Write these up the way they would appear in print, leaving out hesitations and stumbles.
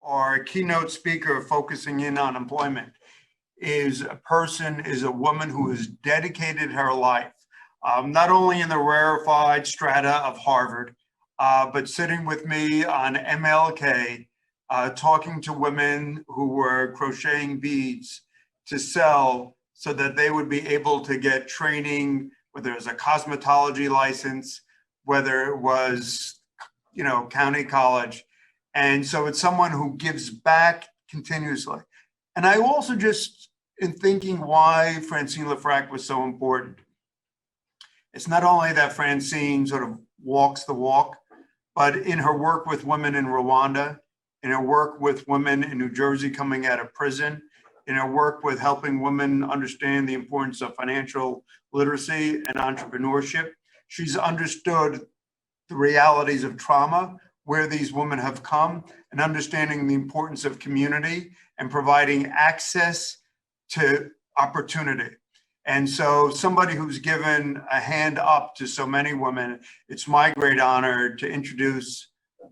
our keynote speaker focusing in on employment is a woman who has dedicated her life, not only in the rarefied strata of Harvard, but sitting with me on MLK, talking to women who were crocheting beads to sell so that they would be able to get training, whether it was a cosmetology license, whether it was, county college. And so it's someone who gives back continuously. And I also just, in thinking why Francine LeFrak was so important, it's not only that Francine sort of walks the walk, but in her work with women in Rwanda, in her work with women in New Jersey coming out of prison, in her work with helping women understand the importance of financial literacy and entrepreneurship, she's understood the realities of trauma, where these women have come, and understanding the importance of community and providing access to opportunity. And so somebody who's given a hand up to so many women, it's my great honor to introduce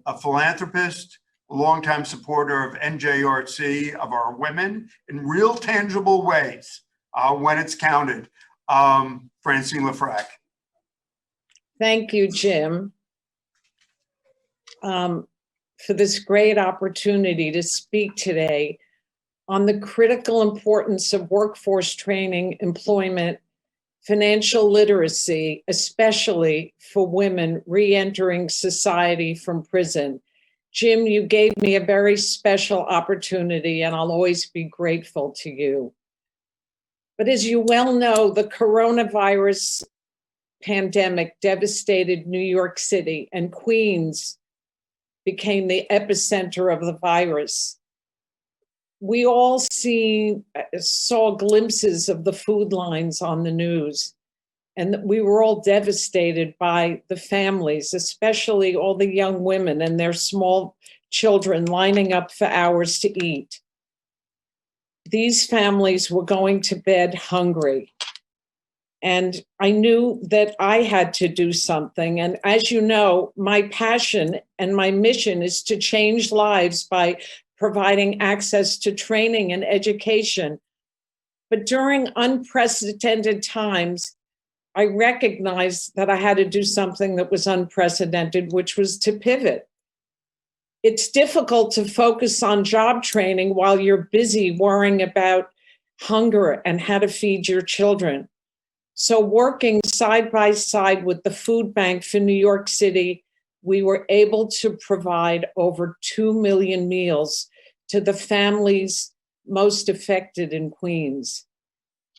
a philanthropist, a longtime supporter of NJRC, of our women in real tangible ways when it's counted, Francine LeFrak. Thank you, Jim, for this great opportunity to speak today on the critical importance of workforce training, employment, financial literacy, especially for women re-entering society from prison. Jim, you gave me a very special opportunity, and I'll always be grateful to you. But as you well know, the coronavirus pandemic devastated New York City, and Queens became the epicenter of the virus. We all saw glimpses of the food lines on the news, and we were all devastated by the families, especially all the young women and their small children lining up for hours to eat. These families were going to bed hungry. And I knew that I had to do something. And as you know, my passion and my mission is to change lives by providing access to training and education. But during unprecedented times, I recognized that I had to do something that was unprecedented, which was to pivot. It's difficult to focus on job training while you're busy worrying about hunger and how to feed your children. So working side by side with the food bank for New York City, we were able to provide over 2 million meals to the families most affected in Queens.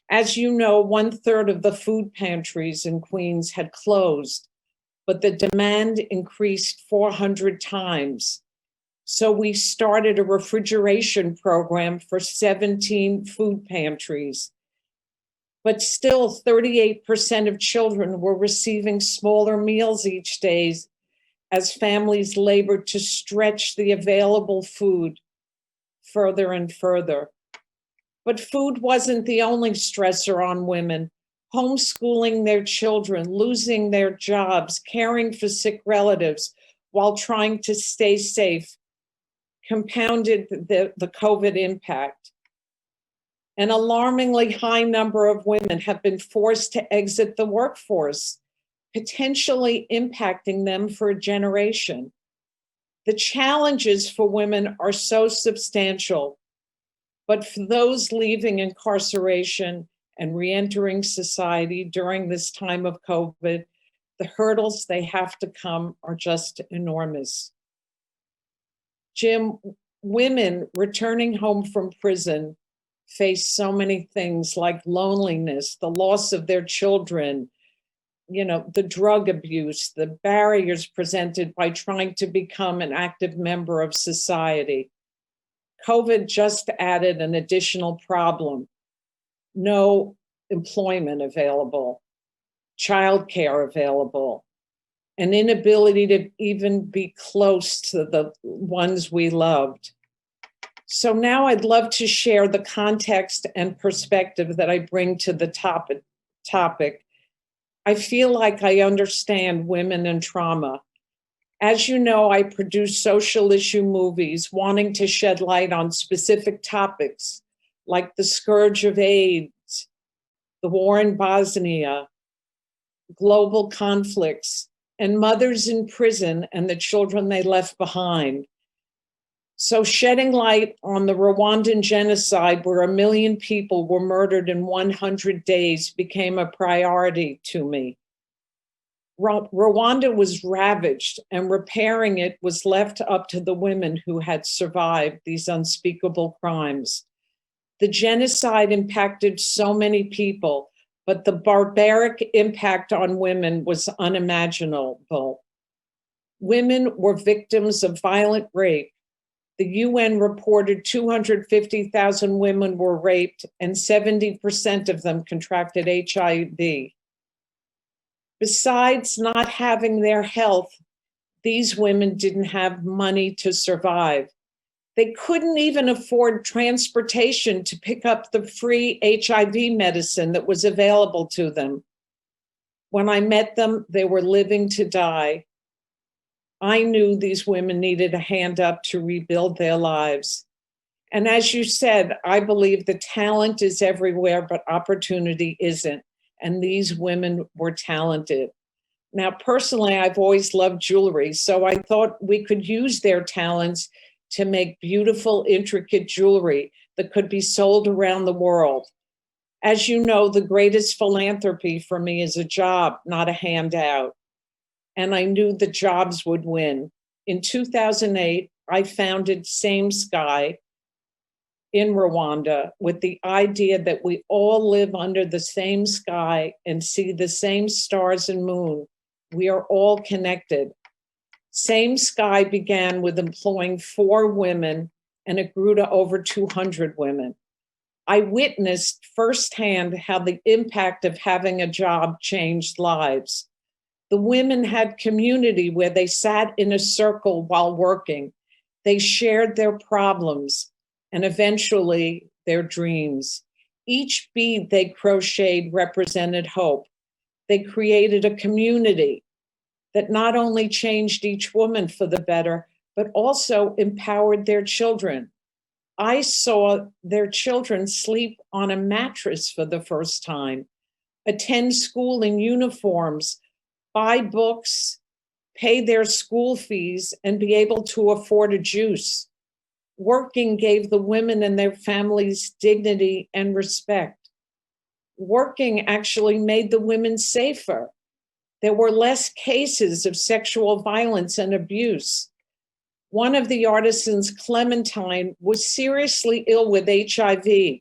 As you know, 1/3 of the food pantries in Queens had closed, but the demand increased 400 times. So we started a refrigeration program for 17 food pantries. But still 38% of children were receiving smaller meals each day as families labored to stretch the available food further and further. But food wasn't the only stressor on women. Homeschooling their children, losing their jobs, caring for sick relatives while trying to stay safe compounded the COVID impact. An alarmingly high number of women have been forced to exit the workforce, potentially impacting them for a generation. The challenges for women are so substantial, but for those leaving incarceration and reentering society during this time of COVID, the hurdles they have to come are just enormous. Jim, women returning home from prison face so many things like loneliness, the loss of their children, the drug abuse, the barriers presented by trying to become an active member of society. COVID just added an additional problem. No employment available, childcare available, an inability to even be close to the ones we loved. So now I'd love to share the context and perspective that I bring to the topic. I feel like I understand women and trauma. As you know, I produce social issue movies wanting to shed light on specific topics like the scourge of AIDS, the war in Bosnia, global conflicts, and mothers in prison and the children they left behind. So shedding light on the Rwandan genocide, where 1 million people were murdered in 100 days, became a priority to me. Rwanda was ravaged, and repairing it was left up to the women who had survived these unspeakable crimes. The genocide impacted so many people, but the barbaric impact on women was unimaginable. Women were victims of violent rape. The UN reported 250,000 women were raped, and 70% of them contracted HIV. Besides not having their health, these women didn't have money to survive. They couldn't even afford transportation to pick up the free HIV medicine that was available to them. When I met them, they were living to die. I knew these women needed a hand up to rebuild their lives. And as you said, I believe the talent is everywhere, but opportunity isn't. And these women were talented. Now, personally, I've always loved jewelry, so I thought we could use their talents to make beautiful, intricate jewelry that could be sold around the world. As you know, the greatest philanthropy for me is a job, not a handout. And I knew the jobs would win. In 2008, I founded Same Sky in Rwanda with the idea that we all live under the same sky and see the same stars and moon. We are all connected. Same Sky began with employing 4 women, and it grew to over 200 women. I witnessed firsthand how the impact of having a job changed lives. The women had community where they sat in a circle while working. They shared their problems and eventually their dreams. Each bead they crocheted represented hope. They created a community that not only changed each woman for the better, but also empowered their children. I saw their children sleep on a mattress for the first time, attend school in uniforms, buy books, pay their school fees, and be able to afford a juice. Working gave the women and their families dignity and respect. Working actually made the women safer. There were less cases of sexual violence and abuse. One of the artisans, Clementine, was seriously ill with HIV.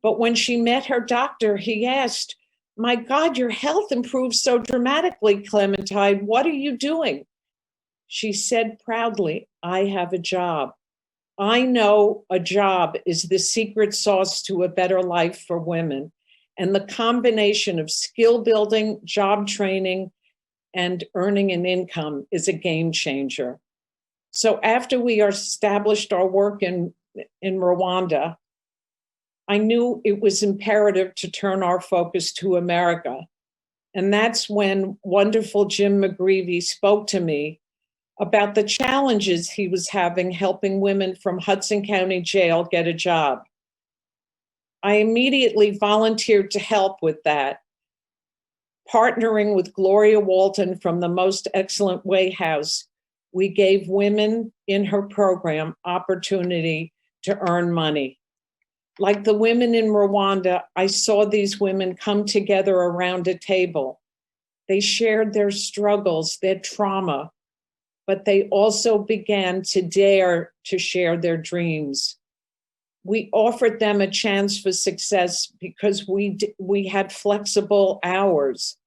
But when she met her doctor, he asked, "My God, your health improved so dramatically, Clementine. What are you doing?" She said proudly, "I have a job. I know a job is the secret sauce to a better life for women." And the combination of skill building, job training, and earning an income is a game changer. So after we established our work in Rwanda, I knew it was imperative to turn our focus to America. And that's when wonderful Jim McGreevy spoke to me about the challenges he was having helping women from Hudson County Jail get a job. I immediately volunteered to help with that, partnering with Gloria Walton from the Most Excellent Way House. We gave women in her program opportunity to earn money. Like the women in Rwanda, I saw these women come together around a table. They shared their struggles, their trauma, but they also began to dare to share their dreams. We offered them a chance for success because we had flexible hours.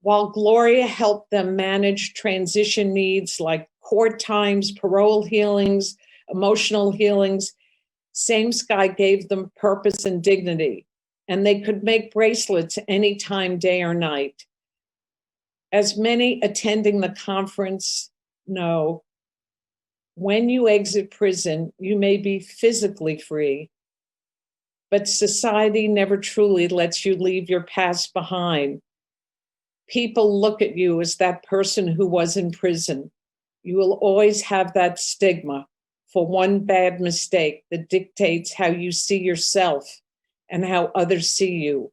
While Gloria helped them manage transition needs like court times, parole healings, emotional healings, Same Sky gave them purpose and dignity, and they could make bracelets anytime, day or night. As many attending the conference know, when you exit prison, you may be physically free, but society never truly lets you leave your past behind. People look at you as that person who was in prison. You will always have that stigma for one bad mistake that dictates how you see yourself and how others see you.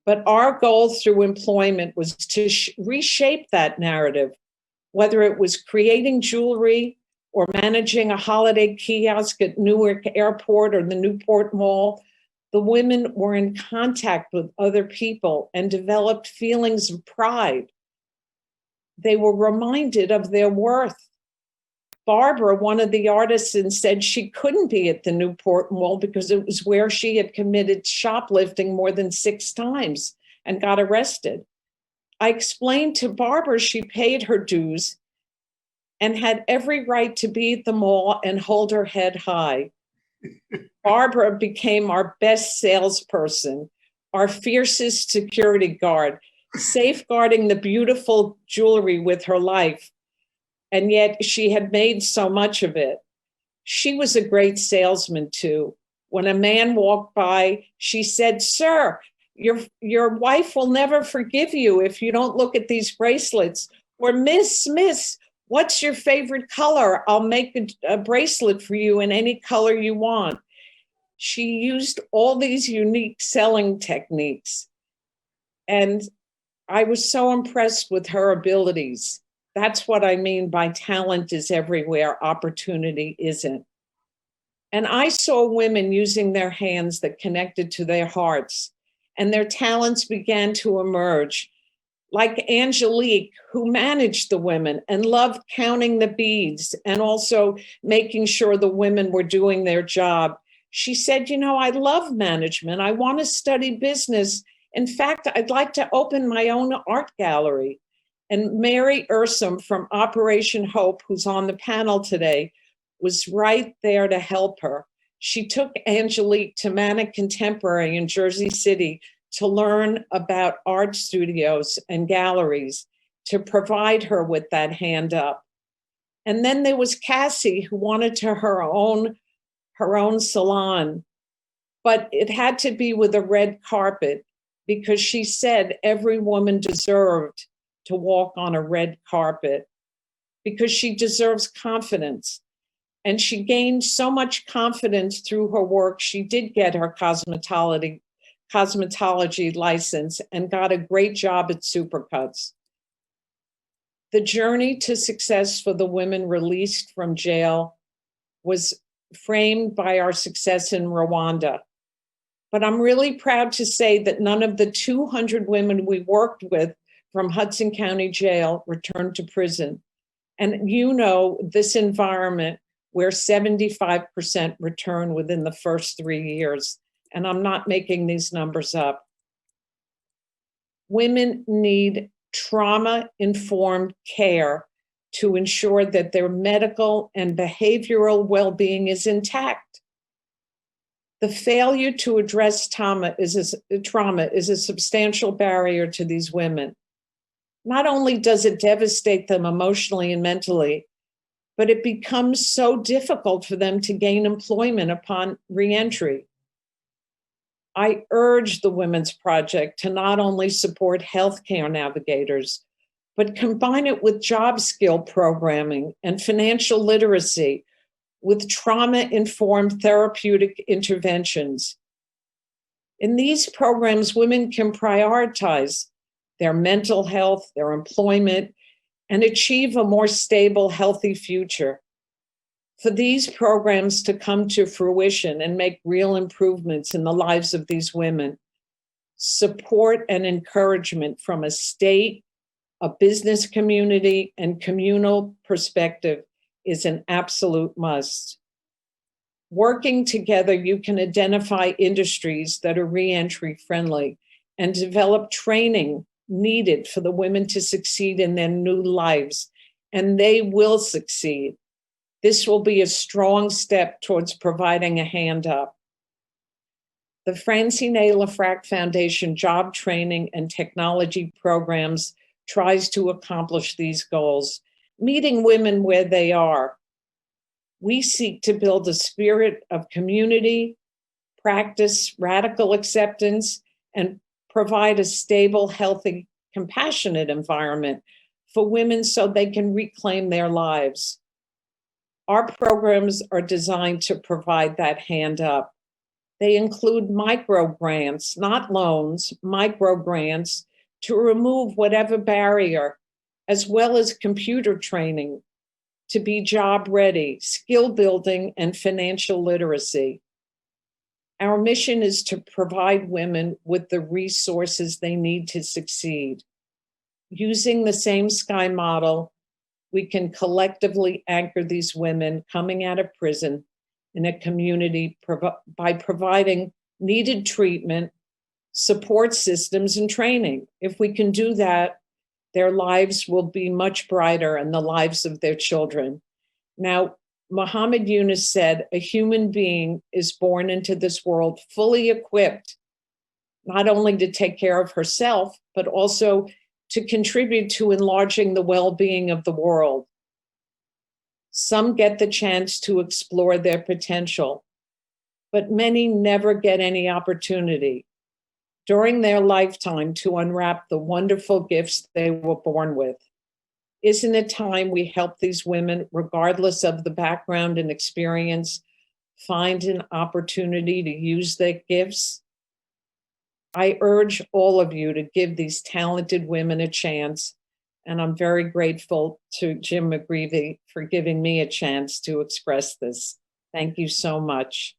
But our goal through employment was to reshape that narrative, whether it was creating jewelry or managing a holiday kiosk at Newark Airport or the Newport Mall. The women were in contact with other people and developed feelings of pride. They were reminded of their worth. Barbara, one of the artisans, said she couldn't be at the Newport Mall because it was where she had committed shoplifting more than 6 times and got arrested. I explained to Barbara she paid her dues and had every right to be at the mall and hold her head high. Barbara became our best salesperson, our fiercest security guard, safeguarding the beautiful jewelry with her life. And yet she had made so much of it. She was a great salesman too. When a man walked by, she said, "Sir, your wife will never forgive you if you don't look at these bracelets." Or Miss, what's your favorite color? I'll make a bracelet for you in any color you want. She used all these unique selling techniques. And I was so impressed with her abilities. That's what I mean by talent is everywhere, opportunity isn't. And I saw women using their hands that connected to their hearts, and their talents began to emerge. Like Angelique, who managed the women and loved counting the beads and also making sure the women were doing their job. She said, I love management. I want to study business. In fact, I'd like to open my own art gallery. And Mary Ursum from Operation Hope, who's on the panel today, was right there to help her. She took Angelique to Manic Contemporary in Jersey City to learn about art studios and galleries, to provide her with that hand up. And then there was Cassie, who wanted to her own salon, but it had to be with a red carpet because she said every woman deserved to walk on a red carpet because she deserves confidence. And she gained so much confidence through her work. She did get her cosmetology license and got a great job at Supercuts. The journey to success for the women released from jail was framed by our success in Rwanda. But I'm really proud to say that none of the 200 women we worked with from Hudson County Jail returned to prison. And this environment where 75% return within the first 3 years. And I'm not making these numbers up. Women need trauma-informed care to ensure that their medical and behavioral well-being is intact. The failure to address trauma is a substantial barrier to these women. Not only does it devastate them emotionally and mentally, but it becomes so difficult for them to gain employment upon reentry. I urge the Women's Project to not only support healthcare navigators, but combine it with job skill programming and financial literacy with trauma-informed therapeutic interventions. In these programs, women can prioritize their mental health, their employment, and achieve a more stable, healthy future. For these programs to come to fruition and make real improvements in the lives of these women, support and encouragement from a state, a business community, and communal perspective is an absolute must. Working together, you can identify industries that are reentry friendly and develop training needed for the women to succeed in their new lives, and they will succeed. This will be a strong step towards providing a hand up. The Francine A. LeFrak Foundation Job Training and Technology Programs tries to accomplish these goals, meeting women where they are. We seek to build a spirit of community, practice radical acceptance, and provide a stable, healthy compassionate environment for women so they can reclaim their lives. Our programs are designed to provide that hand up. They include micro grants, not loans, micro grants to remove whatever barrier, as well as computer training to be job ready, skill building, and financial literacy. Our mission is to provide women with the resources they need to succeed. Using the same Sky model, we can collectively anchor these women coming out of prison in a community by providing needed treatment, support systems, and training. If we can do that, their lives will be much brighter and the lives of their children. Now, Muhammad Yunus said, a human being is born into this world fully equipped, not only to take care of herself, but also to contribute to enlarging the well-being of the world. Some get the chance to explore their potential, but many never get any opportunity during their lifetime to unwrap the wonderful gifts they were born with. Isn't it time we help these women, regardless of the background and experience, find an opportunity to use their gifts? I urge all of you to give these talented women a chance, and I'm very grateful to Jim McGreevy for giving me a chance to express this. Thank you so much.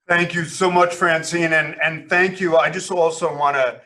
Thank you so much, Francine, and thank you. I just also want to